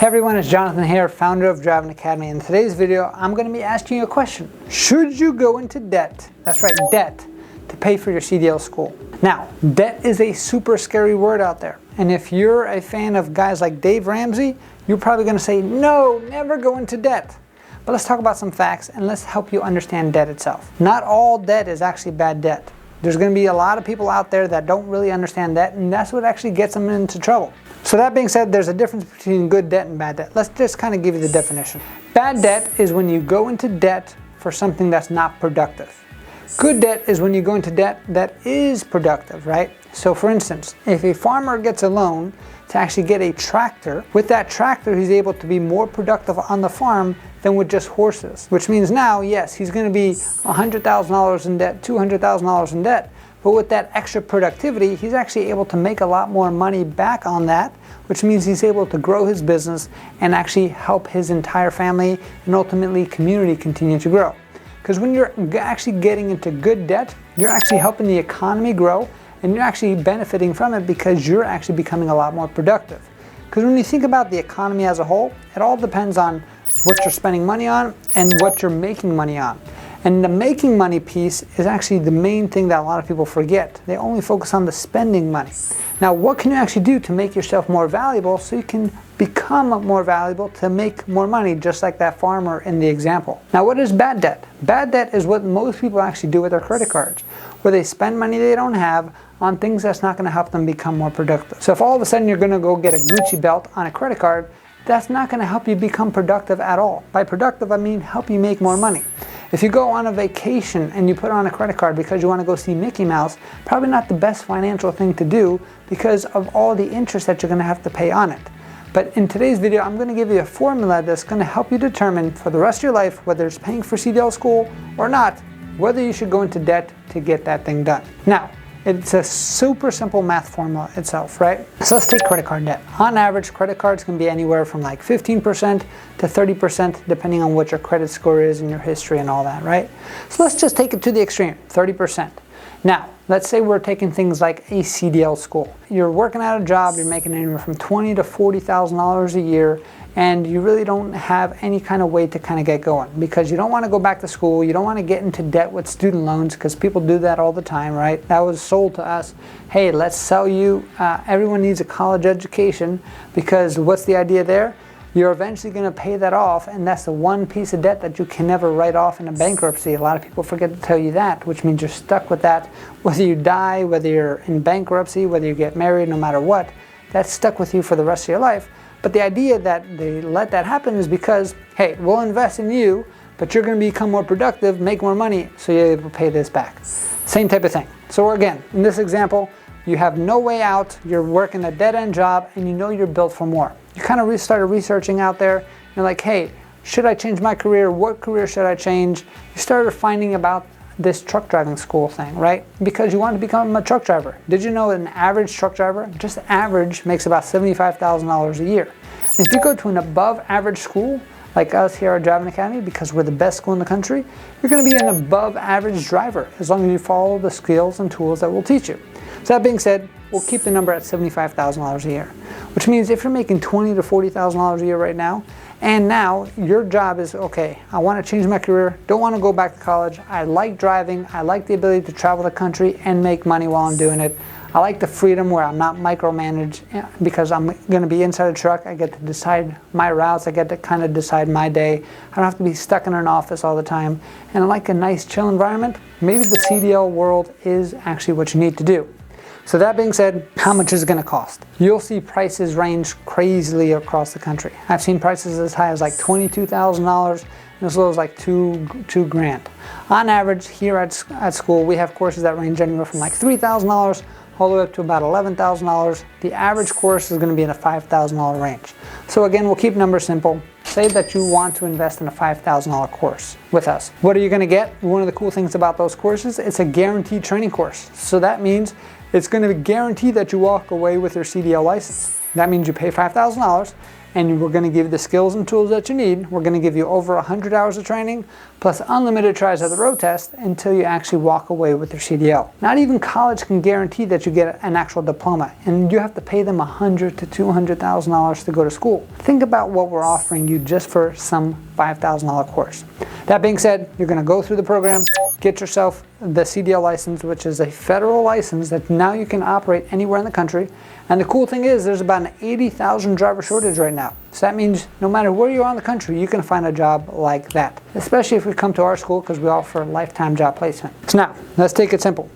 Hey everyone, it's Jonathan here, founder of Driving Academy. In today's video, I'm going to be asking you a question. Should you go into debt? That's right, debt, to pay for your CDL school. Now, debt is a super scary word out there. And if you're a fan of guys like Dave Ramsey, you're probably going to say, no, never go into debt. But let's talk about some facts and let's help you understand debt itself. Not all debt is actually bad debt. There's going to be a lot of people out there that don't really understand debt, and that's what actually gets them into trouble. So that being said, there's a difference between good debt and bad debt. Let's just kind of give you the definition. Bad debt is when you go into debt for something that's not productive. Good debt is when you go into debt that is productive, right? So for instance, if a farmer gets a loan to actually get a tractor, with that tractor he's able to be more productive on the farm than with just horses. Which means now, yes, he's going to be $100,000 in debt, $200,000 in debt, but with that extra productivity, he's actually able to make a lot more money back on that, which means he's able to grow his business and actually help his entire family and ultimately community continue to grow. Because when you're actually getting into good debt, you're actually helping the economy grow and you're actually benefiting from it because you're actually becoming a lot more productive. Because when you think about the economy as a whole, it all depends on what you're spending money on and what you're making money on. And the making money piece is actually the main thing that a lot of people forget. They only focus on the spending money. Now, what can you actually do to make yourself more valuable so you can become more valuable to make more money, just like that farmer in the example? Now, what is bad debt? Bad debt is what most people actually do with their credit cards, where they spend money they don't have on things that's not going to help them become more productive. So if all of a sudden you're going to go get a Gucci belt on a credit card, that's not going to help you become productive at all. By productive, I mean help you make more money. If you go on a vacation and you put on a credit card because you want to go see Mickey Mouse, probably not the best financial thing to do because of all the interest that you're going to have to pay on it. But in today's video, I'm going to give you a formula that's going to help you determine for the rest of your life, whether it's paying for CDL school or not, whether you should go into debt to get that thing done. Now, it's a super simple math formula itself, right? So let's take credit card debt. On average, credit cards can be anywhere from like 15% to 30%, depending on what your credit score is and your history and all that, right? So let's just take it to the extreme, 30%. Now, let's say we're taking things like a CDL school. You're working at a job, you're making anywhere from $20,000 to $40,000 a year, and you really don't have any kind of way to kind of get going because you don't want to go back to school, you don't want to get into debt with student loans because people do that all the time, right? That was sold to us, hey, let's sell you, everyone needs a college education because what's the idea there? You're eventually going to pay that off, and that's the one piece of debt that you can never write off in a bankruptcy. A lot of people forget to tell you that, which means you're stuck with that. Whether you die, whether you're in bankruptcy, whether you get married, no matter what, that's stuck with you for the rest of your life. But the idea that they let that happen is because, hey, we'll invest in you, but you're going to become more productive, make more money, so you're able to pay this back. Same type of thing. So again, in this example, you have no way out, you're working a dead-end job, and you know you're built for more. You kind of started researching out there, you're like, hey, should I change my career? What career should I change? You started finding about this truck driving school thing, right? Because you want to become a truck driver. Did you know an average truck driver, just average, makes about $75,000 a year? And if you go to an above average school, like us here at Driving Academy, because we're the best school in the country, you're going to be an above average driver as long as you follow the skills and tools that we'll teach you. So that being said, we'll keep the number at $75,000 a year, which means if you're making $20,000 to $40,000 a year right now, and now your job is, okay, I want to change my career, don't want to go back to college, I like driving, I like the ability to travel the country and make money while I'm doing it. I like the freedom where I'm not micromanaged because I'm going to be inside a truck, I get to decide my routes, I get to kind of decide my day, I don't have to be stuck in an office all the time, and I like a nice chill environment. Maybe the CDL world is actually what you need to do. So that being said, how much is it going to cost? You'll see prices range crazily across the country. I've seen prices as high as like $22,000 and as low as like two grand. On average, here at school, we have courses that range anywhere from like $3,000 all the way up to about $11,000. The average course is going to be in a $5,000 range. So again, we'll keep numbers simple. Say that you want to invest in a $5,000 course with us. What are you going to get? One of the cool things about those courses, it's a guaranteed training course. So that means it's going to guarantee that you walk away with your CDL license. That means you pay $5,000 and we're going to give you the skills and tools that you need. We're going to give you over 100 hours of training plus unlimited tries at the road test until you actually walk away with your CDL. Not even college can guarantee that you get an actual diploma, and you have to pay them $100,000 to $200,000 to go to school. Think about what we're offering you just for some $5,000 course. That being said, you're going to go through the program, get yourself the CDL license, which is a federal license that now you can operate anywhere in the country. And the cool thing is there's about an 80,000 driver shortage right now. So that means no matter where you are in the country, you can find a job like that, especially if we come to our school because we offer lifetime job placement. So now, let's take it simple.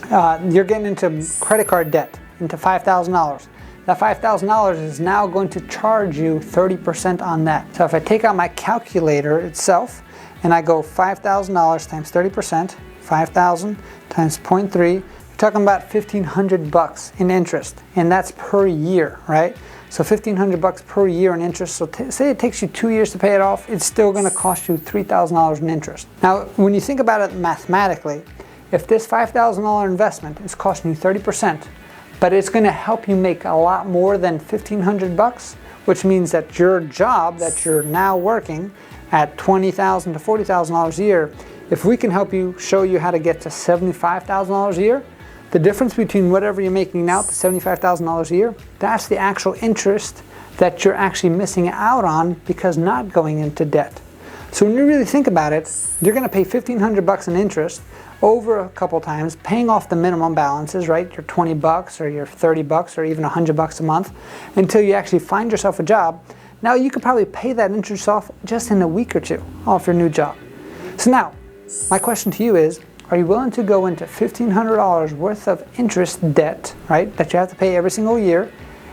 You're getting into credit card debt, into $5,000. That $5,000 is now going to charge you 30% on that. So if I take out my calculator itself and I go $5,000 times 30%, 5,000 times 0.3, you're talking about $1,500 in interest, and that's per year, right? So $1,500 per year in interest. So say it takes you 2 years to pay it off, it's still going to cost you $3,000 in interest. Now, when you think about it mathematically, if this $5,000 investment is costing you 30%, but it's going to help you make a lot more than $1,500, which means that your job that you're now working at $20,000 to $40,000 a year, if we can help you show you how to get to $75,000 a year, the difference between whatever you're making now to $75,000 a year, that's the actual interest that you're actually missing out on because not going into debt. So when you really think about it, you're going to pay $1,500 in interest over a couple times, paying off the minimum balances, right? Your $20 or your $30 or even $100 a month until you actually find yourself a job. Now you could probably pay that interest off just in a week or two off your new job. So now, my question to you is, are you willing to go into $1,500 worth of interest debt, right, that you have to pay every single year,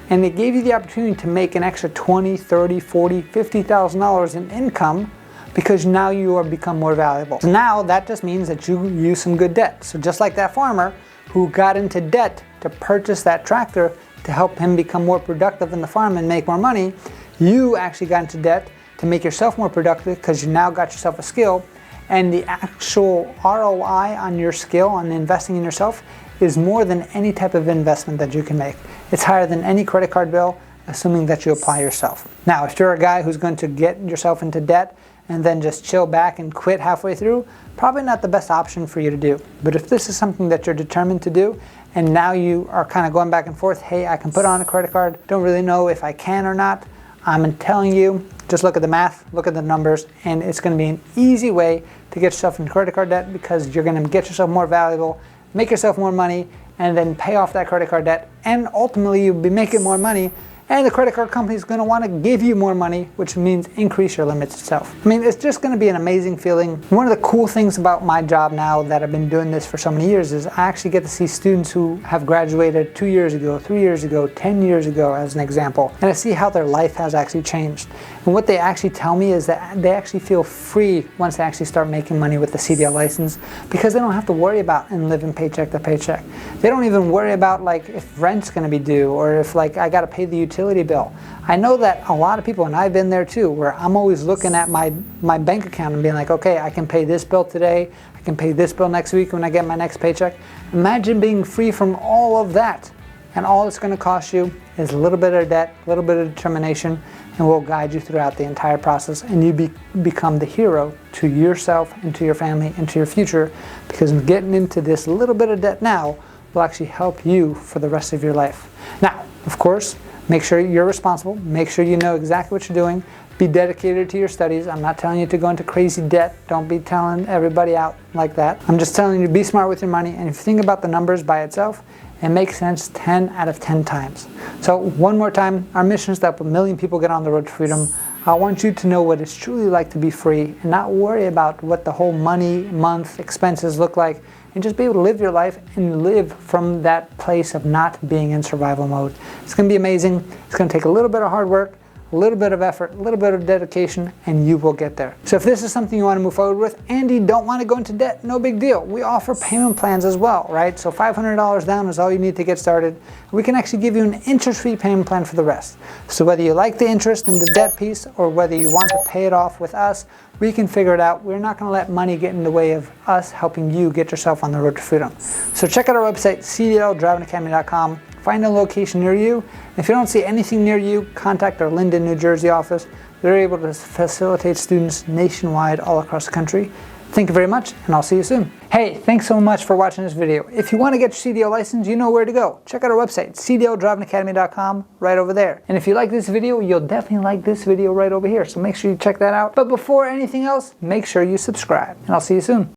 and they gave you the opportunity to make an extra $20,000, $30,000, $40,000, $50,000 in income because now you are become more valuable. So now that just means that you use some good debt. So just like that farmer who got into debt to purchase that tractor to help him become more productive in the farm and make more money, you actually got into debt to make yourself more productive because you now got yourself a skill, and the actual ROI on your skill, on investing in yourself, is more than any type of investment that you can make. It's higher than any credit card bill, assuming that you apply yourself. Now, if you're a guy who's going to get yourself into debt and then just chill back and quit halfway through, probably not the best option for you to do. But if this is something that you're determined to do, and now you are kind of going back and forth, hey, I can put on a credit card, don't really know if I can or not, I'm telling you, just look at the math, look at the numbers, and it's going to be an easy way to get yourself into credit card debt because you're going to get yourself more valuable, make yourself more money, and then pay off that credit card debt, and ultimately you'll be making more money, and the credit card company is going to want to give you more money, which means increase your limits itself. I mean, it's just going to be an amazing feeling. One of the cool things about my job now that I've been doing this for so many years is I actually get to see students who have graduated 2 years ago, 3 years ago, 10 years ago as an example, and I see how their life has actually changed. And what they actually tell me is that they actually feel free once they actually start making money with the CDL license because they don't have to worry about and living paycheck to paycheck. They don't even worry about like if rent's going to be due or if like I got to pay the utility bill. I know that a lot of people, and I've been there too, where I'm always looking at my bank account and being like, okay, I can pay this bill today, I can pay this bill next week when I get my next paycheck. Imagine being free from all of that, and all it's going to cost you is a little bit of debt, a little bit of determination, and we'll guide you throughout the entire process, and you become the hero to yourself and to your family and to your future, because getting into this little bit of debt now will actually help you for the rest of your life. Now, of course, make sure you're responsible, make sure you know exactly what you're doing, be dedicated to your studies. I'm not telling you to go into crazy debt, don't be telling everybody out like that. I'm just telling you to be smart with your money, and if you think about the numbers by itself, it makes sense 10 out of 10 times. So one more time, our mission is to help 1 million people get on the road to freedom. I want you to know what it's truly like to be free and not worry about what the whole month expenses look like, and just be able to live your life and live from that place of not being in survival mode. It's going to be amazing. It's going to take a little bit of hard work, a little bit of effort, a little bit of dedication, and you will get there. So if this is something you want to move forward with and you don't want to go into debt, no big deal. We offer payment plans as well, right? So $500 down is all you need to get started. We can actually give you an interest-free payment plan for the rest. So whether you like the interest and the debt piece or whether you want to pay it off with us, we can figure it out. We're not going to let money get in the way of us helping you get yourself on the road to freedom. So check out our website, cdldrivingacademy.com. find a location near you. If you don't see anything near you, contact our Linden, New Jersey office. They're able to facilitate students nationwide all across the country. Thank you very much, and I'll see you soon. Hey, thanks so much for watching this video. If you want to get your CDL license, you know where to go. Check out our website, cdldrivingacademy.com, right over there. And if you like this video, you'll definitely like this video right over here. So make sure you check that out. But before anything else, make sure you subscribe, and I'll see you soon.